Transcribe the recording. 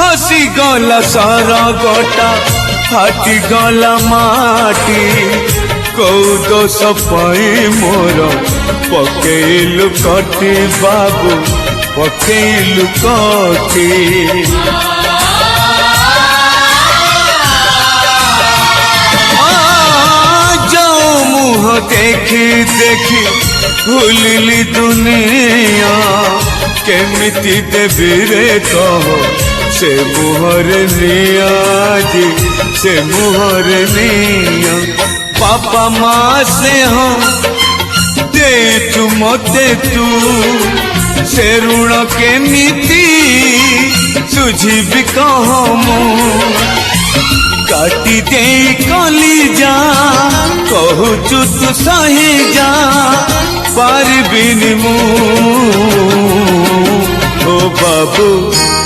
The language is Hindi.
खसी गला सारा गोटा फाटी गला माटी कौ दोष पाई मोर पकेलु कटी बाबू पकेलु कटी मुह देखी देखी भूलिली दुनिया केमिति देवी रे कहो से मुहरे निया जी से मुहरे निया पापा माँ से हम दे तू मते तू से ऋण केमिति सुझी भी कहमु काटी दे कली जा कहूचु तू सही जा पारबिनी मु ओ बाबू